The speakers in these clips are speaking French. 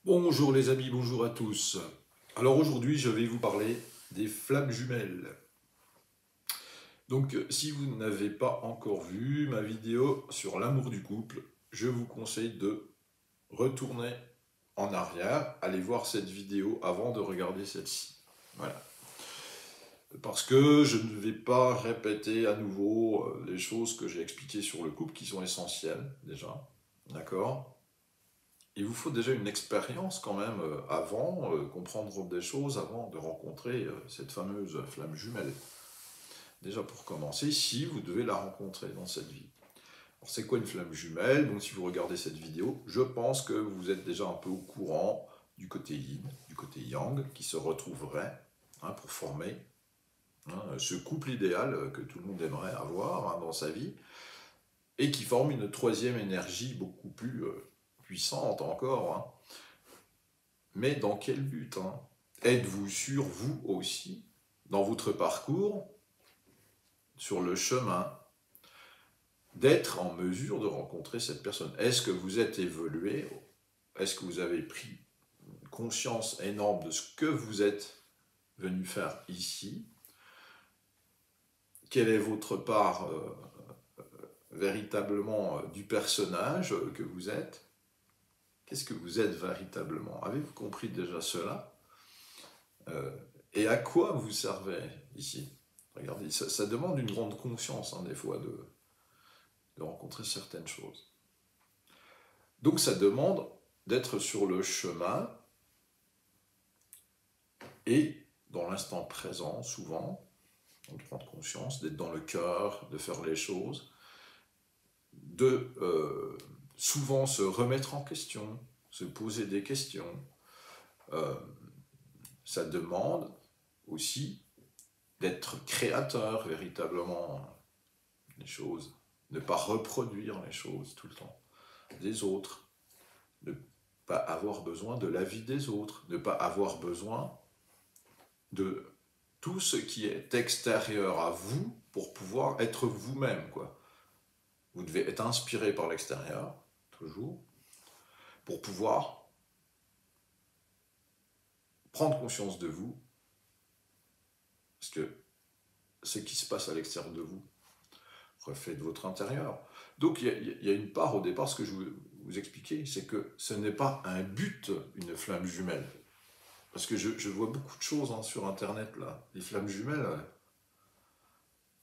Bonjour les amis, bonjour à tous. Alors aujourd'hui, je vais vous parler des flammes jumelles. Donc si vous n'avez pas encore vu ma vidéo sur l'amour du couple, je vous conseille de retourner en arrière, aller voir cette vidéo avant de regarder celle-ci. Voilà. Parce que je ne vais pas répéter à nouveau les choses que j'ai expliquées sur le couple qui sont essentielles déjà. D'accord? Il vous faut déjà une expérience quand même avant, comprendre des choses avant de rencontrer cette fameuse flamme jumelle. Déjà pour commencer, si vous devez la rencontrer dans cette vie. Alors c'est quoi une flamme jumelle? Donc si vous regardez cette vidéo, je pense que vous êtes déjà un peu au courant du côté yin, du côté yang, qui se retrouverait pour former ce couple idéal que tout le monde aimerait avoir dans sa vie, et qui forme une troisième énergie beaucoup plus puissante encore. Mais dans quel but Êtes-vous sûr, vous aussi, dans votre parcours, sur le chemin, d'être en mesure de rencontrer cette personne? Est-ce que vous êtes évolué? Est-ce que vous avez pris une conscience énorme de ce que vous êtes venu faire ici? Quelle est votre part véritablement du personnage que vous êtes? Qu'est-ce que vous êtes véritablement? Avez-vous compris déjà cela? Et à quoi vous servez ici? Regardez, ça demande une grande conscience, des fois, de rencontrer certaines choses. Donc ça demande d'être sur le chemin et dans l'instant présent, souvent, de prendre conscience, d'être dans le cœur, de faire les choses, de souvent se remettre en question, se poser des questions. Ça demande aussi d'être créateur véritablement des choses, ne pas reproduire les choses tout le temps des autres, ne pas avoir besoin de l'avis des autres, ne pas avoir besoin de tout ce qui est extérieur à vous pour pouvoir être vous-même, quoi. Vous devez être inspiré par l'extérieur, toujours, pour pouvoir prendre conscience de vous, parce que ce qui se passe à l'extérieur de vous reflète votre intérieur. Donc il y a une part au départ, ce que je vous expliquais, c'est que ce n'est pas un but, une flamme jumelle. Parce que je vois beaucoup de choses sur Internet, là. Les flammes jumelles,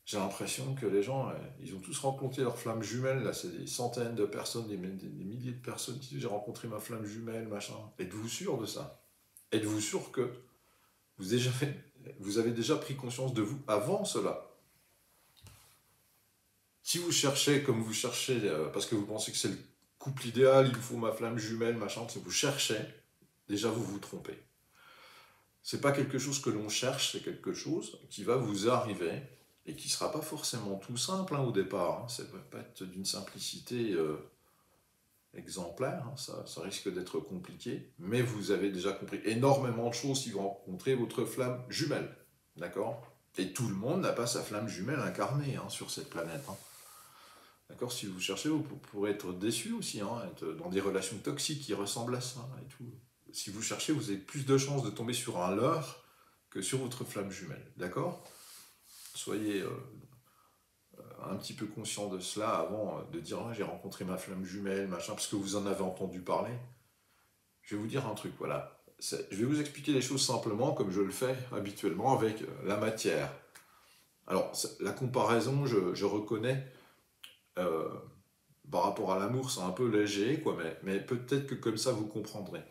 j'ai l'impression que les gens, ils ont tous rencontré leur flamme jumelle, là. C'est des centaines de personnes, des milliers de personnes qui disent j'ai rencontré ma flamme jumelle, machin. Êtes-vous sûr de ça? Êtes-vous sûr que vous avez déjà pris conscience de vous avant cela? Si vous cherchez comme vous cherchez, parce que vous pensez que c'est le couple idéal, il vous faut ma flamme jumelle, machin, si vous cherchez, déjà vous vous trompez. C'est pas quelque chose que l'on cherche, c'est quelque chose qui va vous arriver et qui sera pas forcément tout simple au départ. Ça va pas être d'une simplicité exemplaire, ça risque d'être compliqué, mais vous avez déjà compris énormément de choses si vous rencontrez votre flamme jumelle, d'accord? Et tout le monde n'a pas sa flamme jumelle incarnée sur cette planète. D'accord? Si vous cherchez, vous pourrez être déçu aussi, être dans des relations toxiques qui ressemblent à ça et tout. Si vous cherchez, vous avez plus de chances de tomber sur un leurre que sur votre flamme jumelle. D'accord? Soyez un petit peu conscient de cela avant de dire j'ai rencontré ma flamme jumelle, machin, parce que vous en avez entendu parler. Je vais vous dire un truc, voilà. Je vais vous expliquer les choses simplement comme je le fais habituellement avec la matière. Alors, la comparaison, je reconnais, euh, par rapport à l'amour, c'est un peu léger, quoi, mais peut-être que comme ça, vous comprendrez.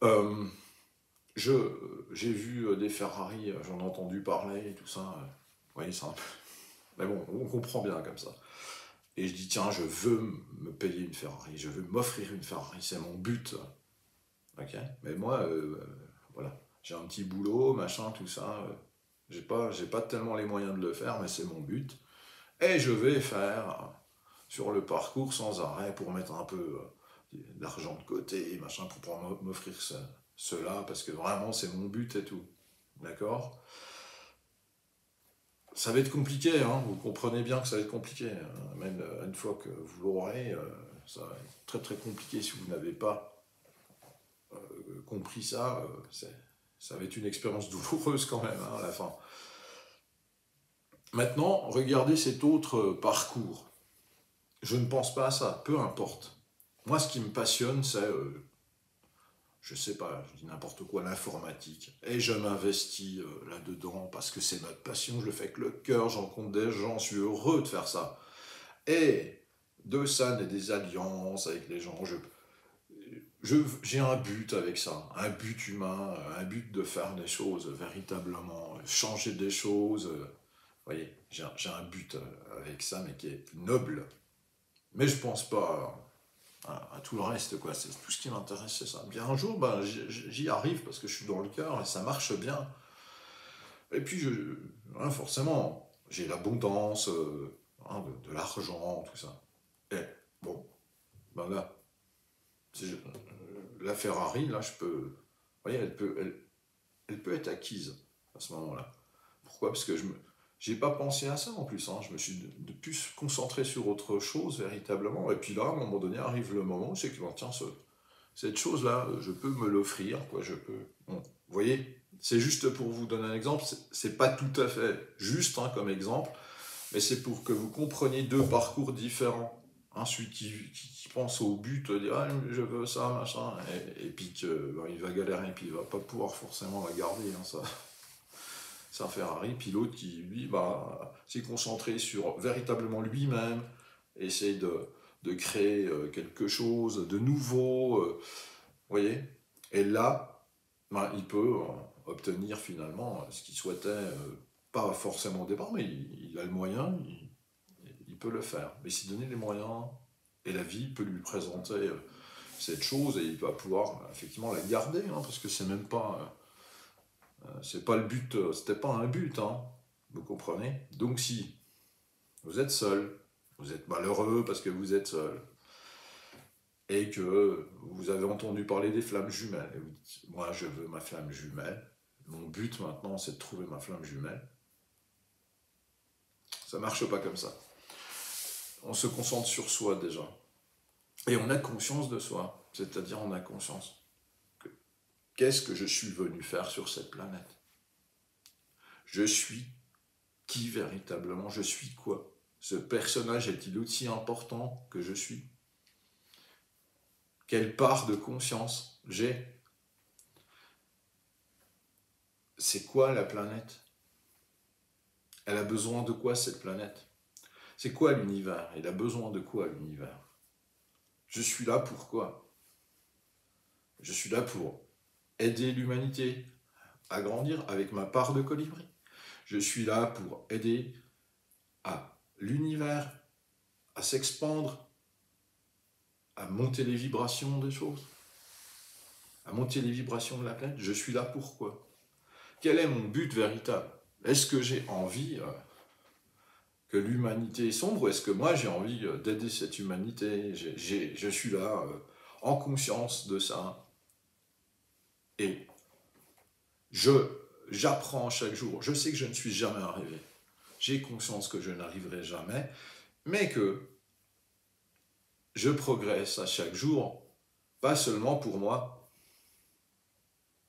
Euh, j'ai vu des Ferrari, j'en ai entendu parler et tout ça. Vous voyez, c'est un peu... Mais bon, on comprend bien comme ça. Et je dis, tiens, je veux me payer une Ferrari, je veux m'offrir une Ferrari, c'est mon but. Ok. Mais moi, voilà, j'ai un petit boulot, machin, tout ça. J'ai pas tellement les moyens de le faire, mais c'est mon but. Et je vais faire sur le parcours sans arrêt pour mettre un peu d'argent de côté, machin, pour pouvoir m'offrir cela, parce que vraiment c'est mon but et tout. D'accord? Ça va être compliqué, vous comprenez bien que ça va être compliqué. Même une fois que vous l'aurez, ça va être très très compliqué si vous n'avez pas compris ça, ça va être une expérience douloureuse quand même, hein, à la fin. Maintenant, regardez cet autre parcours. Je ne pense pas à ça, peu importe. Moi, ce qui me passionne, c'est, je sais pas, je dis n'importe quoi, l'informatique. Et je m'investis là-dedans parce que c'est ma passion, je le fais avec le cœur, j'en rencontre des gens, je suis heureux de faire ça. Et de ça, naît des alliances avec les gens. J'ai un but avec ça, un but humain, un but de faire des choses véritablement, changer des choses. Vous voyez, j'ai un but avec ça, mais qui est noble. Mais je pense pas à tout le reste, quoi. C'est tout ce qui m'intéresse, c'est ça. Bien un jour, ben, j'y arrive parce que je suis dans le cœur et ça marche bien. Et puis, hein, forcément, j'ai l'abondance, hein, de l'argent, tout ça. Et bon, ben là, la Ferrari, là, je peux, vous voyez, elle peut être acquise à ce moment-là. Pourquoi? Parce que j'ai pas pensé à ça en plus, hein. Je me suis de plus concentré sur autre chose véritablement. Et puis là, à un moment donné, arrive le moment où c'est que, bon, tiens, cette chose-là, je peux me l'offrir, quoi. Je peux. Bon, vous voyez, c'est juste pour vous donner un exemple. C'est pas tout à fait juste, hein, comme exemple, mais c'est pour que vous compreniez deux parcours différents. Hein, celui qui pense au but, dire ah, je veux ça, machin, et puis que, ben, il va galérer, et puis il va pas pouvoir forcément la garder, hein, ça. C'est un Ferrari, puis l'autre qui, lui, bah, s'est concentré sur véritablement lui-même, essaye de créer quelque chose de nouveau, vous voyez. Et là, bah, il peut obtenir finalement ce qu'il souhaitait, pas forcément au départ, mais il a le moyen, il peut le faire. Mais s'il donnait les moyens, et la vie peut lui présenter cette chose, et il va pouvoir effectivement la garder, hein, parce que c'est même pas... c'est pas le but, c'était pas un but, hein, vous comprenez? Donc si vous êtes seul, vous êtes malheureux parce que vous êtes seul, et que vous avez entendu parler des flammes jumelles, et vous dites, moi je veux ma flamme jumelle, mon but maintenant c'est de trouver ma flamme jumelle, ça marche pas comme ça. On se concentre sur soi déjà, et on a conscience de soi, c'est-à-dire on a conscience que qu'est-ce que je suis venu faire sur cette planète? Je suis qui véritablement? Je suis quoi? Ce personnage est-il aussi important que je suis? Quelle part de conscience j'ai? C'est quoi la planète? Elle a besoin de quoi cette planète? C'est quoi l'univers? Il a besoin de quoi l'univers? Je suis là pour quoi? Je suis là pour aider l'humanité à grandir avec ma part de colibri. Je suis là pour aider à l'univers à s'expandre, à monter les vibrations des choses, à monter les vibrations de la planète. Je suis là pourquoi? Quel est mon but véritable? Est-ce que j'ai envie que l'humanité sombre, ou est-ce que moi j'ai envie d'aider cette humanité? Je suis là en conscience de ça. Et j'apprends chaque jour. Je sais que je ne suis jamais arrivé. J'ai conscience que je n'arriverai jamais, mais que je progresse à chaque jour, pas seulement pour moi.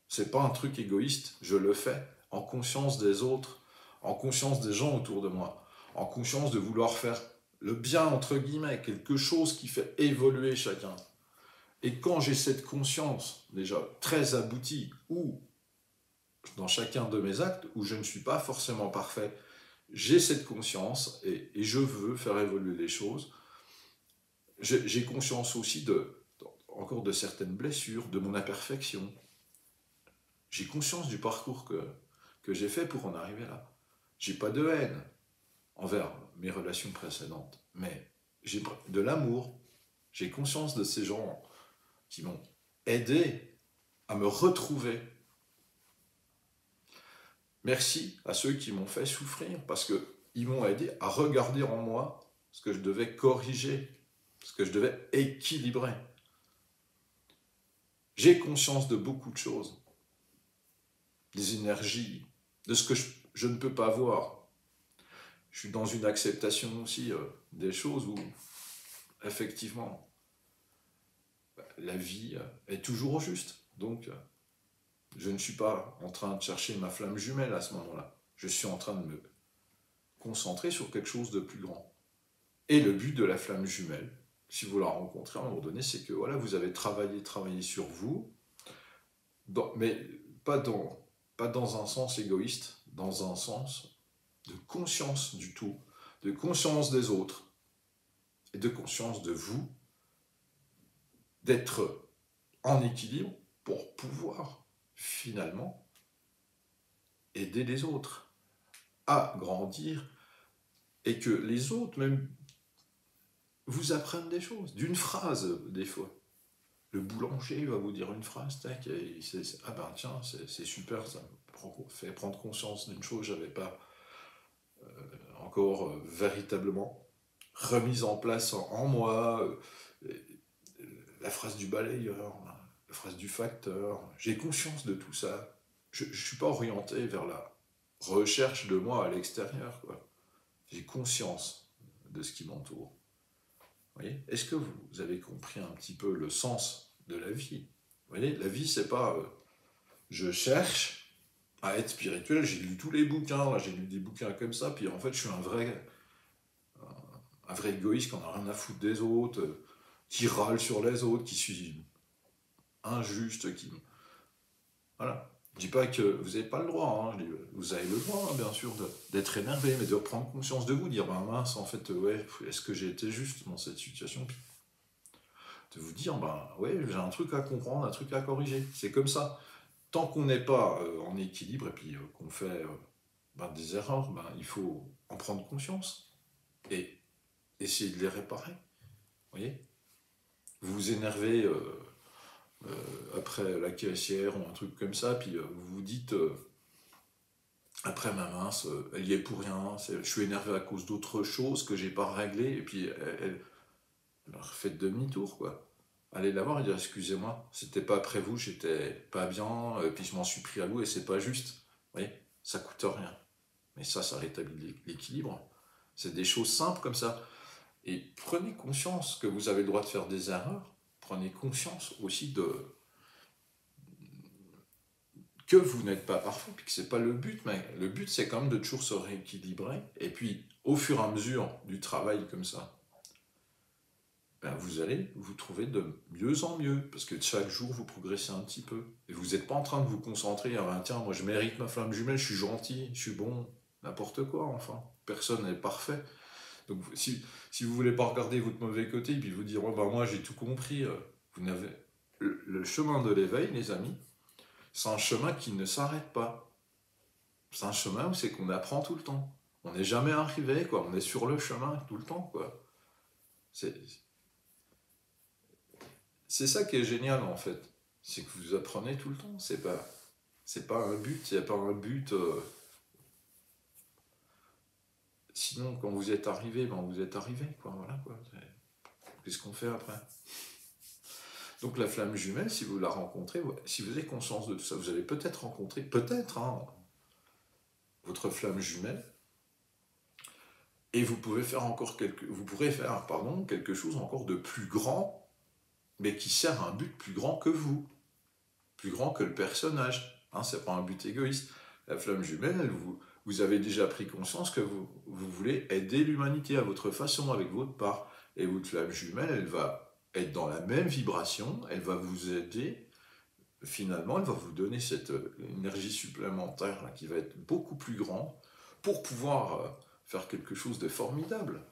C'est pas un truc égoïste, je le fais en conscience des autres, en conscience des gens autour de moi, en conscience de vouloir faire le bien, entre guillemets, quelque chose qui fait évoluer chacun. Et quand j'ai cette conscience, déjà très aboutie, ou dans chacun de mes actes, où je ne suis pas forcément parfait, j'ai cette conscience et je veux faire évoluer les choses. J'ai conscience aussi encore de certaines blessures, de mon imperfection. J'ai conscience du parcours que j'ai fait pour en arriver là. J'ai pas de haine envers mes relations précédentes, mais j'ai de l'amour. J'ai conscience de ces gens qui m'ont aidé à me retrouver. Merci à ceux qui m'ont fait souffrir, parce qu'ils m'ont aidé à regarder en moi ce que je devais corriger, ce que je devais équilibrer. J'ai conscience de beaucoup de choses, des énergies, de ce que je ne peux pas voir. Je suis dans une acceptation aussi des choses où, effectivement, la vie est toujours juste. Donc, je ne suis pas en train de chercher ma flamme jumelle à ce moment-là. Je suis en train de me concentrer sur quelque chose de plus grand. Et le but de la flamme jumelle, si vous la rencontrez à un moment donné, c'est que voilà, vous avez travaillé sur vous, mais pas dans un sens égoïste, dans un sens de conscience du tout, de conscience des autres, et de conscience de vous, d'être en équilibre pour pouvoir finalement aider les autres à grandir et que les autres même vous apprennent des choses, d'une phrase des fois. Le boulanger va vous dire une phrase, tac, et ah ben tiens, c'est super, ça me fait prendre conscience d'une chose que j'avais pas encore véritablement remise en place en moi. La phrase du balayeur, la phrase du facteur, j'ai conscience de tout ça. Je ne suis pas orienté vers la recherche de moi à l'extérieur, quoi. J'ai conscience de ce qui m'entoure. Vous voyez ? Est-ce que vous avez compris un petit peu le sens de la vie ? Vous voyez, la vie, c'est pas je cherche à être spirituel, j'ai lu tous les bouquins, là, j'ai lu des bouquins comme ça, puis en fait, je suis un vrai égoïste qui en a rien à foutre des autres, qui râle sur les autres, qui suis injuste, qui... Voilà. Je dis pas que vous n'avez pas le droit, hein. Je dis, vous avez le droit, hein, bien sûr, d'être énervé, mais de prendre conscience de vous, dire, ben mince, en fait, ouais, est-ce que j'ai été juste dans cette situation ? Puis de vous dire, ben ouais, j'ai un truc à comprendre, un truc à corriger. C'est comme ça. Tant qu'on n'est pas en équilibre et puis qu'on fait des erreurs, il faut en prendre conscience et essayer de les réparer. Vous voyez ? Vous vous énervez après la caissière ou un truc comme ça, puis vous vous dites après ma mince, elle y est pour rien, je suis énervé à cause d'autre chose que j'ai pas réglé, et puis elle refait demi-tour, quoi. Allez la voir et dire excusez-moi, c'était pas prévu, j'étais pas bien, puis je m'en suis pris à vous et c'est pas juste. Vous voyez, ça coûte rien. Mais ça rétablit l'équilibre. C'est des choses simples comme ça. Et prenez conscience que vous avez le droit de faire des erreurs. Prenez conscience aussi que vous n'êtes pas parfait, puis que c'est pas le but, mais le but c'est quand même de toujours se rééquilibrer. Et puis, au fur et à mesure du travail comme ça, vous allez vous trouver de mieux en mieux, parce que chaque jour vous progressez un petit peu. Et vous n'êtes pas en train de vous concentrer à tiens, moi je mérite ma flamme jumelle, je suis gentil, je suis bon, n'importe quoi, enfin. Personne n'est parfait. Donc si vous ne voulez pas regarder votre mauvais côté et puis vous dire, moi j'ai tout compris, vous n'avez... Le chemin de l'éveil, les amis, c'est un chemin qui ne s'arrête pas. C'est un chemin où c'est qu'on apprend tout le temps. On n'est jamais arrivé, quoi. On est sur le chemin tout le temps, quoi. C'est ça qui est génial, en fait. C'est que vous apprenez tout le temps. C'est pas un but, il n'y a pas un but... Sinon, quand vous êtes arrivé, vous êtes arrivé, quoi. Voilà, quoi. Qu'est-ce qu'on fait après ? Donc la flamme jumelle, si vous la rencontrez, si vous avez conscience de tout ça, vous allez peut-être rencontrer, votre flamme jumelle, et vous pourrez faire quelque chose encore de plus grand, mais qui sert à un but plus grand que vous, plus grand que le personnage. C'est pas un but égoïste. La flamme jumelle, vous avez déjà pris conscience que vous voulez aider l'humanité à votre façon, avec votre part. Et votre flamme jumelle, elle va être dans la même vibration, elle va vous aider, finalement, elle va vous donner cette énergie supplémentaire là, qui va être beaucoup plus grande pour pouvoir faire quelque chose de formidable.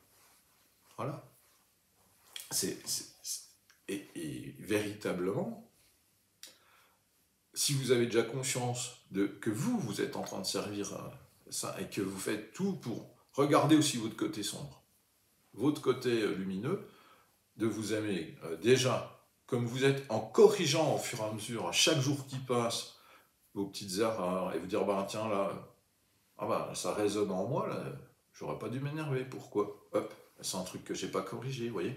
Voilà. Et véritablement, si vous avez déjà conscience que vous êtes en train de servir ça et que vous faites tout pour regarder aussi votre côté sombre, votre côté lumineux, de vous aimer déjà comme vous êtes, en corrigeant au fur et à mesure, à chaque jour qui passe, vos petites erreurs, et vous dire, tiens, là, ça résonne en moi, là, j'aurais pas dû m'énerver, pourquoi ? Hop, c'est un truc que j'ai pas corrigé, vous voyez ?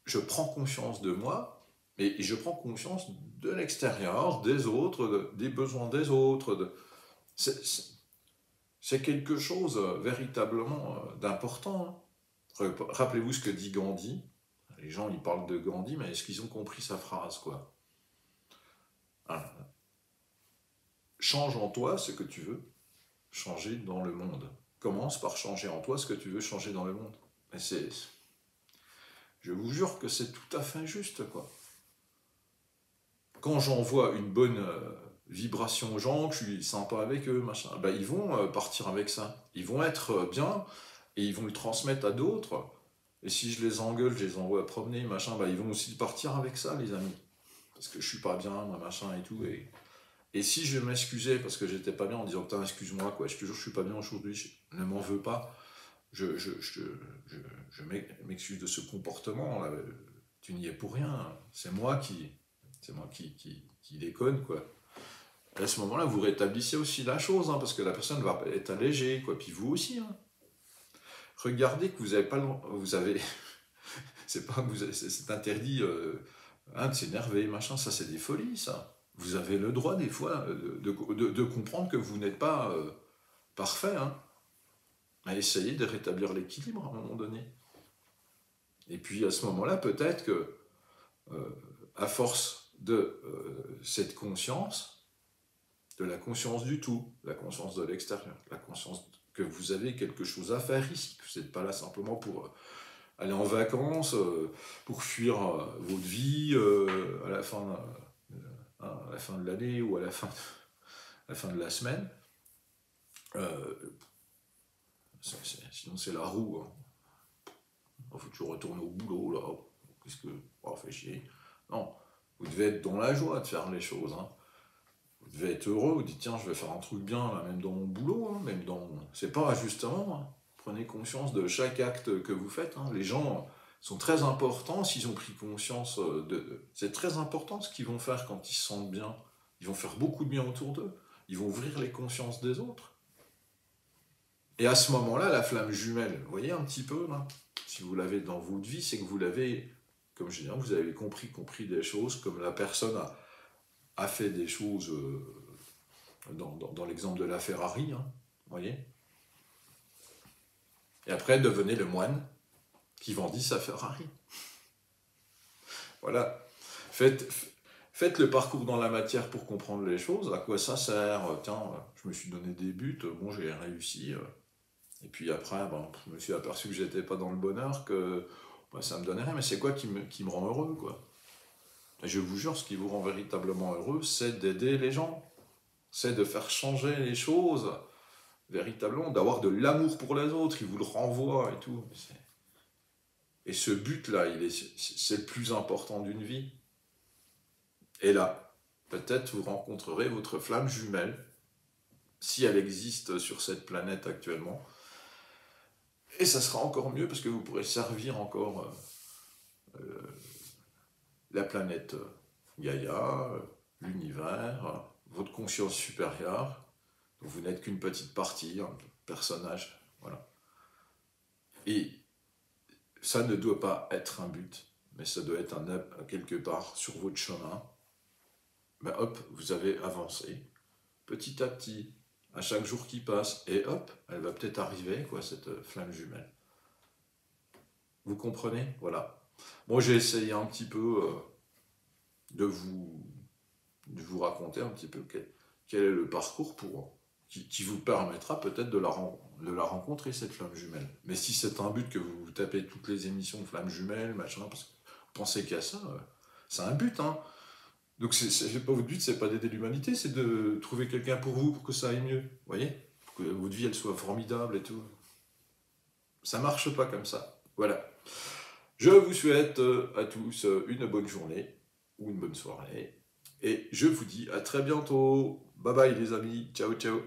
Je prends conscience de moi, et je prends conscience de l'extérieur, des autres, des besoins des autres. C'est quelque chose véritablement d'important. Rappelez-vous ce que dit Gandhi. Les gens, ils parlent de Gandhi, mais est-ce qu'ils ont compris sa phrase, quoi ? Hein. Change en toi ce que tu veux changer dans le monde. Commence par changer en toi ce que tu veux changer dans le monde. Et je vous jure que c'est tout à fait juste, quoi. Quand j'envoie une bonne vibration aux gens, que je suis sympa avec eux, machin, ben ils vont partir avec ça. Ils vont être bien et ils vont le transmettre à d'autres. Et si je les engueule, je les envoie promener, machin, ben ils vont aussi partir avec ça, les amis. Parce que je suis pas bien, moi, machin et tout. Et si je m'excusais parce que j'étais pas bien en disant putain, excuse-moi, quoi, je te jure, je suis pas bien aujourd'hui, ne m'en veux pas, je m'excuse de ce comportement, là. Tu n'y es pour rien, c'est moi qui déconne, quoi. Et à ce moment-là, vous rétablissez aussi la chose, hein, parce que la personne va être allégée, quoi, puis vous aussi. Hein. Regardez que vous avez pas, vous avez, c'est pas, c'est interdit hein, de s'énerver, machin, ça c'est des folies, ça. Vous avez le droit des fois de comprendre que vous n'êtes pas parfait, hein. À essayer de rétablir l'équilibre à un moment donné. Et puis à ce moment-là, peut-être que à force de cette conscience, de la conscience du tout, la conscience de l'extérieur, la conscience que vous avez quelque chose à faire ici, que vous n'êtes pas là simplement pour aller en vacances, pour fuir votre vie à la fin de l'année ou à la fin de la semaine. Sinon c'est la roue. Hein. Il faut toujours retourner au boulot, là. Qu'est-ce que... Oh, fait chier. Non, vous devez être dans la joie de faire les choses. Hein. Vous devez être heureux, vous dites, tiens, je vais faire un truc bien, là, même dans mon boulot, hein, même dans... C'est pas ajustement. Hein. Prenez conscience de chaque acte que vous faites. Hein. Les gens sont très importants s'ils ont pris conscience de... C'est très important ce qu'ils vont faire quand ils se sentent bien. Ils vont faire beaucoup de bien autour d'eux. Ils vont ouvrir les consciences des autres. Et à ce moment-là, la flamme jumelle, vous voyez un petit peu, là, si vous l'avez dans votre vie, c'est que vous l'avez, comme je dis, vous avez compris des choses, comme la personne a fait des choses dans l'exemple de la Ferrari, hein, vous voyez. Et après, devenez le moine qui vendit sa Ferrari. Voilà. Faites le parcours dans la matière pour comprendre les choses. À quoi ça sert? Tiens, je me suis donné des buts, bon, j'ai réussi. Et puis après, bon, je me suis aperçu que j'étais pas dans le bonheur, que bah, ça me donnait rien. Mais c'est quoi qui me rend heureux, quoi? Et je vous jure, ce qui vous rend véritablement heureux, c'est d'aider les gens. C'est de faire changer les choses, véritablement, d'avoir de l'amour pour les autres. Ils vous le renvoient et tout. Et ce but-là, c'est le plus important d'une vie. Et là, peut-être vous rencontrerez votre flamme jumelle, si elle existe sur cette planète actuellement. Et ça sera encore mieux parce que vous pourrez servir encore la planète Gaïa, l'univers, votre conscience supérieure. Donc vous n'êtes qu'une petite partie, un personnage. Voilà. Et ça ne doit pas être un but, mais ça doit être quelque part sur votre chemin. Ben hop, vous avez avancé petit à petit. À chaque jour qui passe, et hop, elle va peut-être arriver, quoi, cette flamme jumelle. Vous comprenez? Voilà. Moi, j'ai essayé un petit peu de vous raconter un petit peu quel est le parcours qui vous permettra peut-être de la rencontrer, cette flamme jumelle. Mais si c'est un but que vous tapez toutes les émissions de flamme jumelle, machin, parce que vous pensez qu'à ça, c'est un but, hein. Donc c'est pas votre but, c'est pas d'aider l'humanité, c'est de trouver quelqu'un pour vous, pour que ça aille mieux, vous voyez, pour que votre vie elle soit formidable et tout. Ça marche pas comme ça. Voilà. Je vous souhaite à tous une bonne journée ou une bonne soirée et je vous dis à très bientôt. Bye bye les amis, ciao ciao.